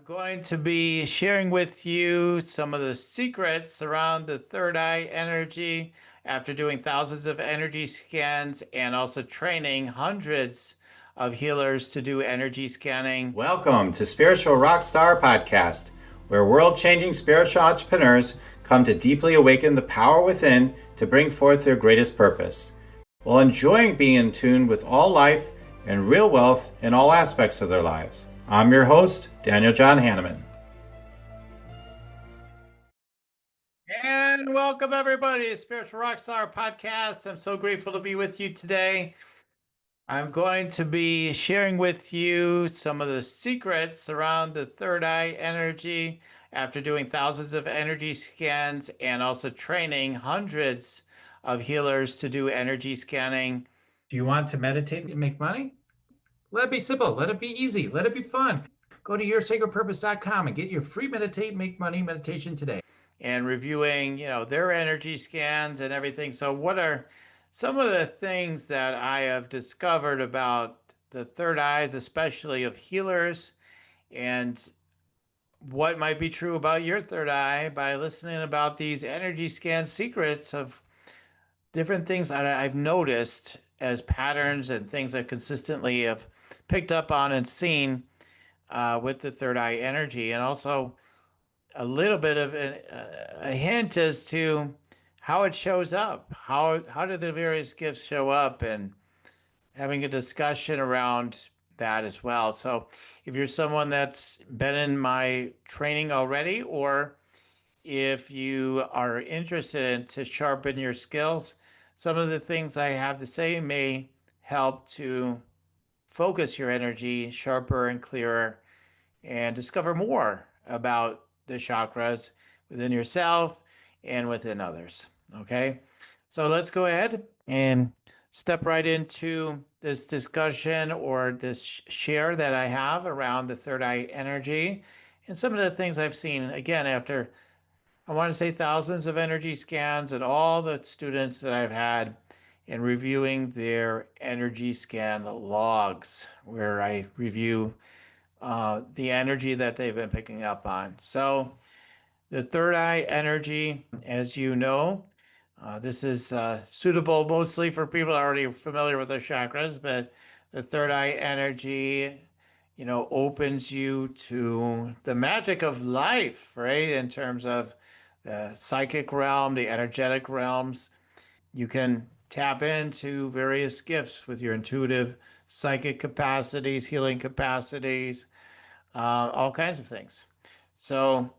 Going to be sharing with you some of the secrets around the third eye energy after doing thousands of energy scans and also training hundreds of healers to do energy scanning. Welcome to Spiritual Rockstar Podcast, where world-changing spiritual entrepreneurs come to deeply awaken the power within to bring forth their greatest purpose, while enjoying being in tune with all life and real wealth in all aspects of their lives. I'm your host, Daniel John Hanneman. And welcome everybody to Spiritual Rockstar Podcast. I'm so grateful to be with you today. I'm going to be sharing with you some of the secrets around the third eye energy after doing thousands of energy scans and also training hundreds of healers to do energy scanning. Do you want to meditate and make money? Let it be simple. Let it be easy. Let it be fun. Go to yoursacredpurpose.com and get your free Meditate Make Money meditation today. And reviewing, their energy scans and everything. So what are some of the things that I have discovered about the third eyes, especially of healers, and what might be true about your third eye by listening about these energy scan secrets of different things that I've noticed as patterns and things I consistently have picked up on and seen with the third eye energy, and also a little bit of a hint as to how it shows up. How do the various gifts show up, and having a discussion around that as well. So if you're someone that's been in my training already, or if you are interested in to sharpen your skills, some of the things I have to say may help to focus your energy sharper and clearer and discover more about the chakras within yourself and within others. Okay, so let's go ahead and step right into this discussion or this share that I have around the third eye energy and some of the things I've seen, again, after, I want to say, thousands of energy scans and all the students that I've had in reviewing their energy scan logs, where I review the energy that they've been picking up on. So the third eye energy, as you know, this is suitable mostly for people already familiar with their chakras, but the third eye energy, opens you to the magic of life, right? In terms of the psychic realm, the energetic realms. You can tap into various gifts with your intuitive psychic capacities, healing capacities, all kinds of things. So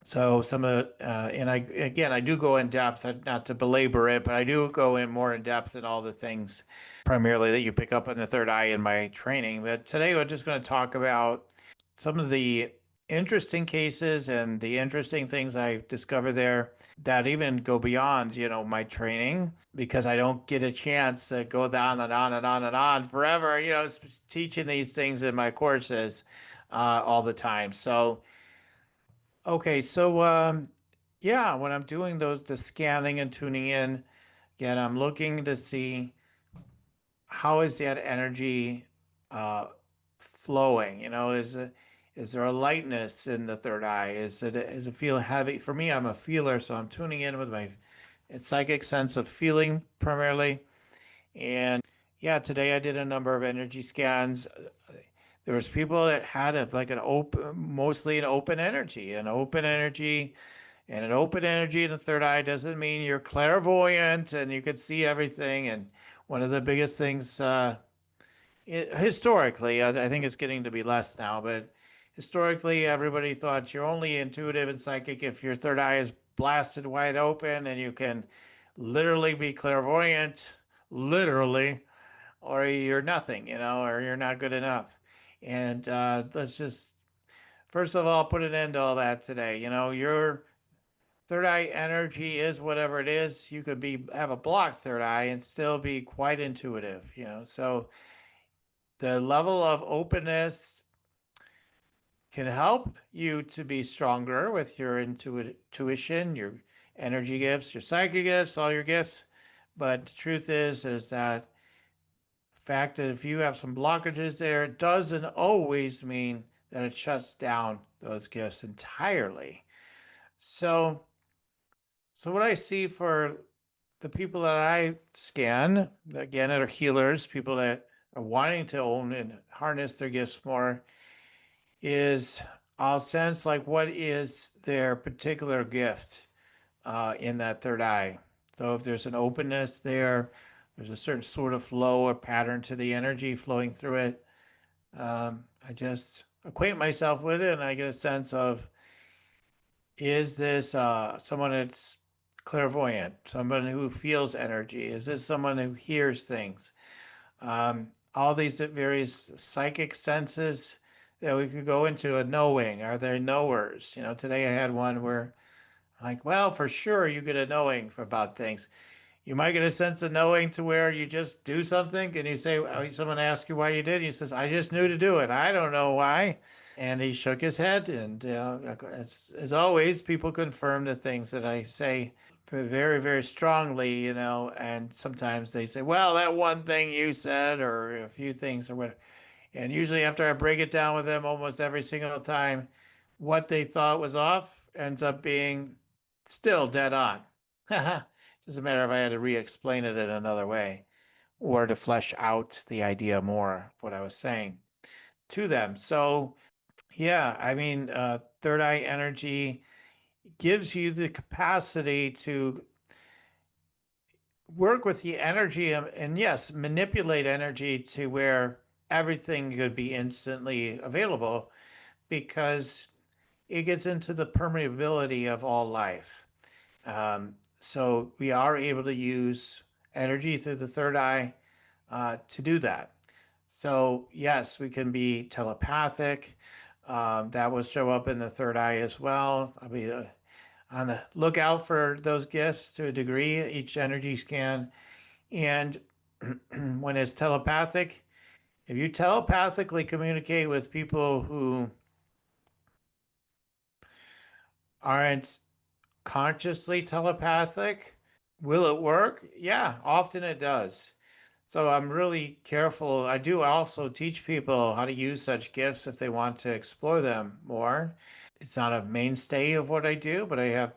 some of and I do go in depth, not to belabor it, but I do go in more in depth in all the things primarily that you pick up in the third eye in my training. But today we're just going to talk about some of the interesting cases and the interesting things I discover there that even go beyond, my training, because I don't get a chance to go down and on and on and on forever, teaching these things in my courses all the time. So, okay, so yeah, when I'm doing the scanning and tuning in, again, I'm looking to see how is that energy flowing. Is there a lightness in the third eye? Is it feel heavy? For me, I'm a feeler, so I'm tuning in with my psychic sense of feeling primarily. And yeah, today I did a number of energy scans. There was people that had mostly an open energy. An open energy in the third eye doesn't mean you're clairvoyant and you could see everything. And one of the biggest things historically, I think it's getting to be less now, but historically, everybody thought you're only intuitive and psychic if your third eye is blasted wide open and you can literally be clairvoyant, literally, or you're nothing, or you're not good enough. And let's just, first of all, put an end to all that today. Your third eye energy is whatever it is. You could have a blocked third eye and still be quite intuitive, So the level of openness can help you to be stronger with your intuition, your energy gifts, your psychic gifts, all your gifts. But the truth is that the fact that if you have some blockages there, it doesn't always mean that it shuts down those gifts entirely. So, so what I see for the people that I scan, again, that are healers, people that are wanting to own and harness their gifts more, is I'll sense like what is their particular gift in that third eye. So if there's an openness there, there's a certain sort of flow or pattern to the energy flowing through it. I just acquaint myself with it and I get a sense of, is this someone that's clairvoyant, someone who feels energy? Is this someone who hears things? All these various psychic senses that we could go into a knowing. Are there knowers? You know, today I had one where, like, well, for sure you get a knowing for about things. You might get a sense of knowing to where you just do something and you say, someone asks you why you did. And he says, I just knew to do it. I don't know why. And he shook his head. And as always, people confirm the things that I say very, very strongly, you know. And sometimes they say, well, that one thing you said, or a few things, or whatever. And usually, after I break it down with them almost every single time, what they thought was off ends up being still dead on. Just a matter of I had to re explain it in another way or to flesh out the idea more, what I was saying to them. So, yeah, I mean, third eye energy gives you the capacity to work with the energy and yes, manipulate energy to where everything could be instantly available because it gets into the permeability of all life. So we are able to use energy through the third eye to do that. So yes, we can be telepathic. That will show up in the third eye as well. I'll be on the lookout for those gifts to a degree, each energy scan. And when it's telepathic, if you telepathically communicate with people who aren't consciously telepathic, will it work? Yeah, often it does. So I'm really careful. I do also teach people how to use such gifts if they want to explore them more. It's not a mainstay of what I do, but I have,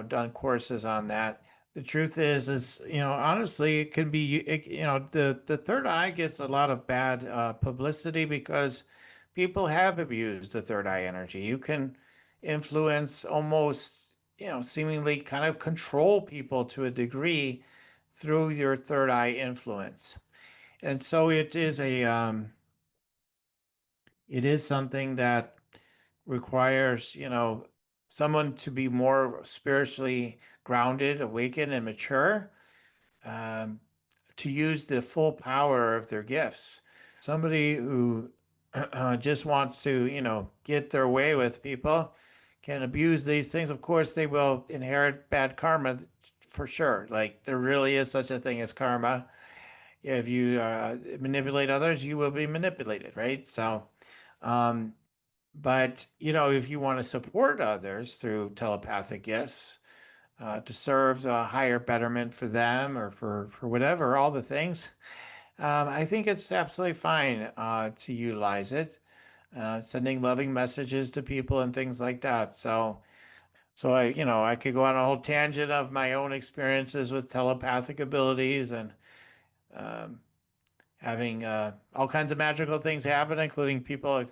done courses on that. The truth is, honestly, it can be, the third eye gets a lot of bad publicity because people have abused the third eye energy. You can influence almost, seemingly kind of control people to a degree through your third eye influence. And so it is something that requires, someone to be more spiritually grounded, awakened, and mature um, to use the full power of their gifts. Somebody who just wants to, get their way with people can abuse these things. Of course, they will inherit bad karma for sure. Like there really is such a thing as karma. If you manipulate others, you will be manipulated, right? So, um, but if you want to support others through telepathic gifts to serve a higher betterment for them or for whatever, all the things, I think it's absolutely fine to utilize it, sending loving messages to people and things like that. So I could go on a whole tangent of my own experiences with telepathic abilities and um, having all kinds of magical things happen, including people,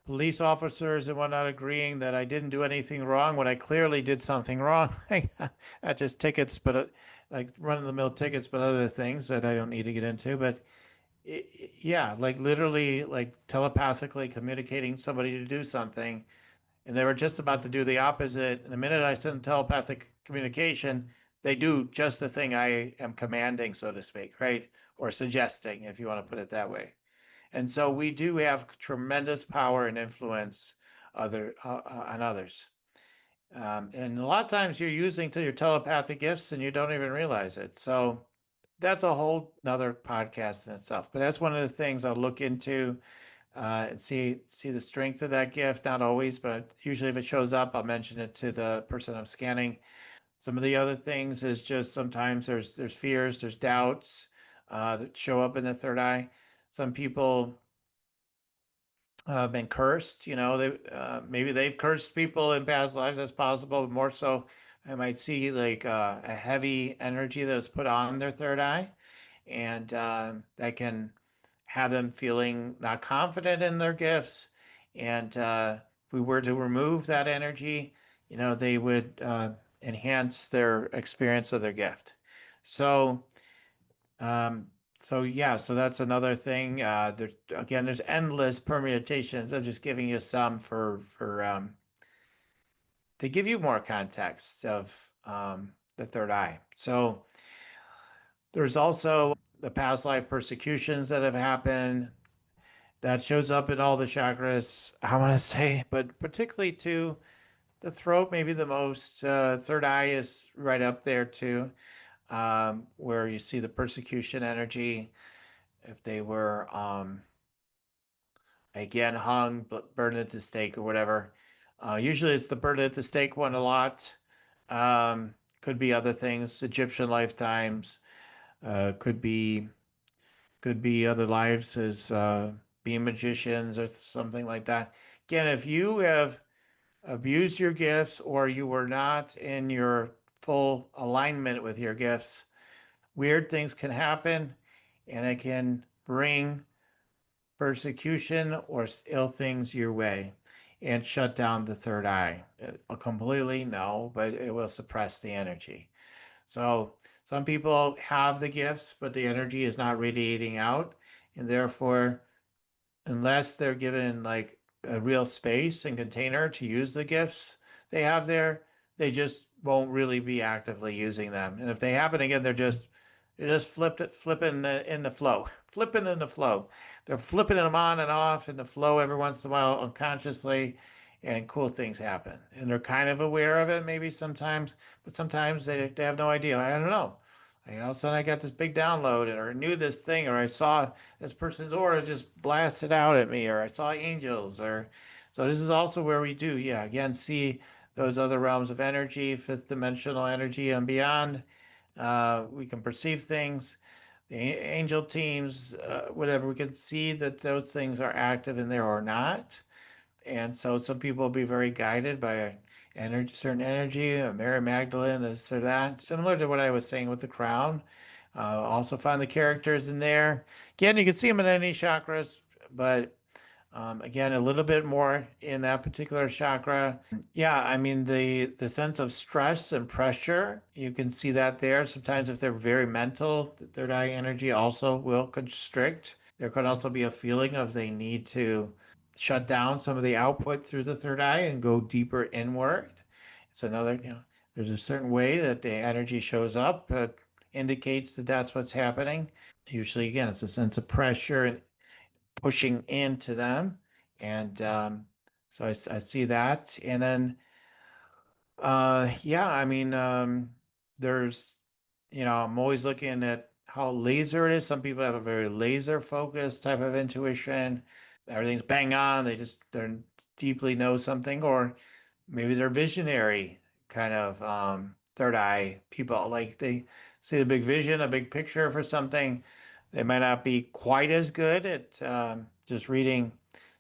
police officers and whatnot, agreeing that I didn't do anything wrong when I clearly did something wrong. Not just tickets, but like run of the mill tickets, but other things that I don't need to get into. But yeah, like literally, like telepathically communicating somebody to do something, and they were just about to do the opposite. And the minute I send telepathic communication, they do just the thing I am commanding, so to speak, right? Or suggesting, if you want to put it that way. And so we do have tremendous power and influence on others. And a lot of times you're using to your telepathic gifts and you don't even realize it. So that's a whole nother podcast in itself. But that's one of the things I'll look into and see the strength of that gift. Not always, but usually if it shows up, I'll mention it to the person I'm scanning. Some of the other things is just sometimes there's fears, there's doubts that show up in the third eye. Some people been cursed. They maybe they've cursed people in past lives. That's possible. But more so, I might see like a heavy energy that is put on their third eye, and that can have them feeling not confident in their gifts. And if we were to remove that energy, they would enhance their experience of their gift. So um, so yeah, so that's another thing. There's endless permutations. I'm just giving you some for to give you more context of the third eye. So there's also the past life persecutions that have happened that shows up in all the chakras. I want to say, but particularly to the throat, maybe the most. Third eye is right up there too, where you see the persecution energy if they were again hung, burned at the stake or whatever. Usually it's the burned at the stake one a lot. Could be other things, Egyptian lifetimes. Could be other lives as being magicians or something like that. Again, if you have abused your gifts or you were not in your full alignment with your gifts, weird things can happen, and it can bring persecution or ill things your way and shut down the third eye. Completely, no, but it will suppress the energy. So some people have the gifts, but the energy is not radiating out. And therefore, unless they're given like a real space and container to use the gifts they have there, they just won't really be actively using them. And if they happen again, they're just flipping in the flow, flipping in the flow. They're flipping them on and off in the flow every once in a while unconsciously, and cool things happen. And they're kind of aware of it maybe sometimes, but sometimes they have no idea. I don't know. Like all of a sudden I got this big download, or I knew this thing, or I saw this person's aura just blasted out at me, or I saw angels, or so this is also where we do, yeah, again, see those other realms of energy, fifth dimensional energy and beyond. We can perceive things, the angel teams, whatever. We can see that those things are active in there or not. And so some people will be very guided by a certain energy, a Mary Magdalene, this or that, similar to what I was saying with the crown. Also find the characters in there. Again, you can see them in any chakras, but again, a little bit more in that particular chakra. Yeah, I mean the sense of stress and pressure, you can see that there. Sometimes if they're very mental, the third eye energy also will constrict. There could also be a feeling of they need to shut down some of the output through the third eye and go deeper inward. It's another, there's a certain way that the energy shows up that indicates that that's what's happening. Usually, again, it's a sense of pressure and pushing into them. And so I see that. And then, yeah, I mean, there's, I'm always looking at how laser it is. Some people have a very laser focused type of intuition. Everything's bang on. They're deeply know something, or maybe they're visionary kind of third eye people. Like they see a big vision, a big picture for something. They might not be quite as good at just reading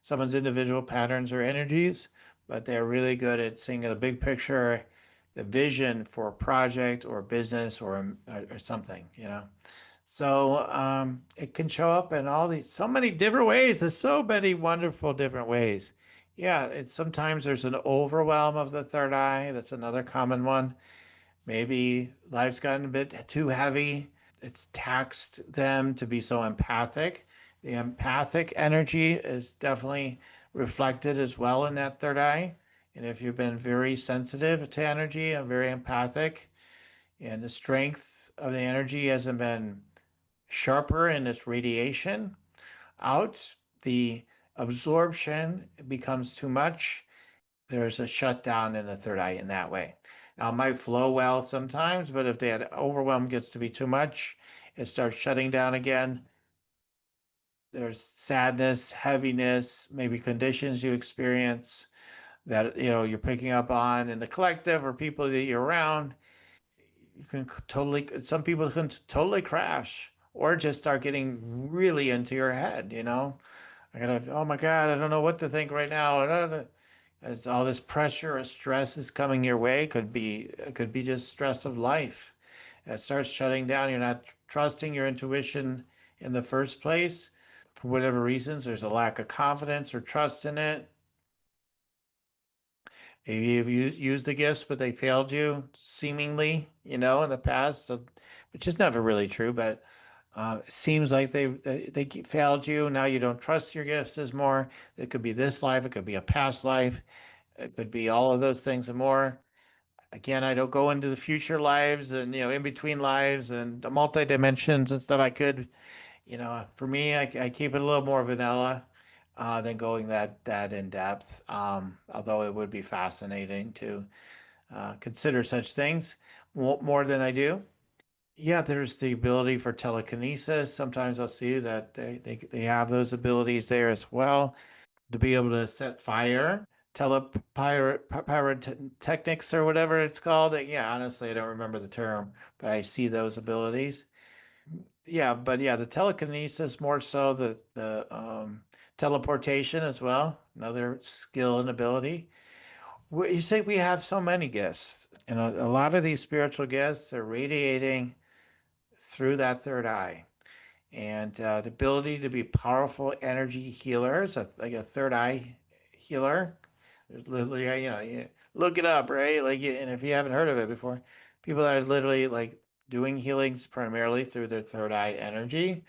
someone's individual patterns or energies, but they're really good at seeing the big picture, the vision for a project or business or something. So it can show up in so many different ways. There's so many wonderful different ways. Yeah, sometimes there's an overwhelm of the third eye. That's another common one. Maybe life's gotten a bit too heavy. It's taxed them to be so empathic. The empathic energy is definitely reflected as well in that third eye. And if you've been very sensitive to energy and very empathic, and the strength of the energy hasn't been sharper in its radiation out, the absorption becomes too much. There's a shutdown in the third eye in that way. Now, it might flow well sometimes, but if that overwhelm gets to be too much, it starts shutting down again. There's sadness, heaviness, maybe conditions you experience that you're picking up on in the collective or people that you're around. You can totally, some people can totally crash or just start getting really into your head. Oh my God, I don't know what to think right now. As all this pressure or stress is coming your way, it could be just stress of life. It starts shutting down. You're not trusting your intuition in the first place. For whatever reasons, there's a lack of confidence or trust in it. Maybe you've used the gifts, but they failed you seemingly, in the past, which is never really true, but it seems like they failed you. Now you don't trust your gifts as more. It could be this life, it could be a past life, it could be all of those things and more. Again, I don't go into the future lives and in between lives and the multi dimensions and stuff. I could, for me, I keep it a little more vanilla than going that in depth. Although it would be fascinating to consider such things more than I do. Yeah, there's the ability for telekinesis. Sometimes I'll see that they have those abilities there as well to be able to set fire, pyrotechnics or whatever it's called. Yeah, honestly, I don't remember the term, but I see those abilities. Yeah, but yeah, the telekinesis more so the teleportation as well, another skill and ability. You say we have so many gifts, and a lot of these spiritual gifts are radiating through that third eye. And the ability to be powerful energy healers, like a third eye healer. There's literally, look it up, right? And if you haven't heard of it before, people are literally like doing healings primarily through their third eye energy.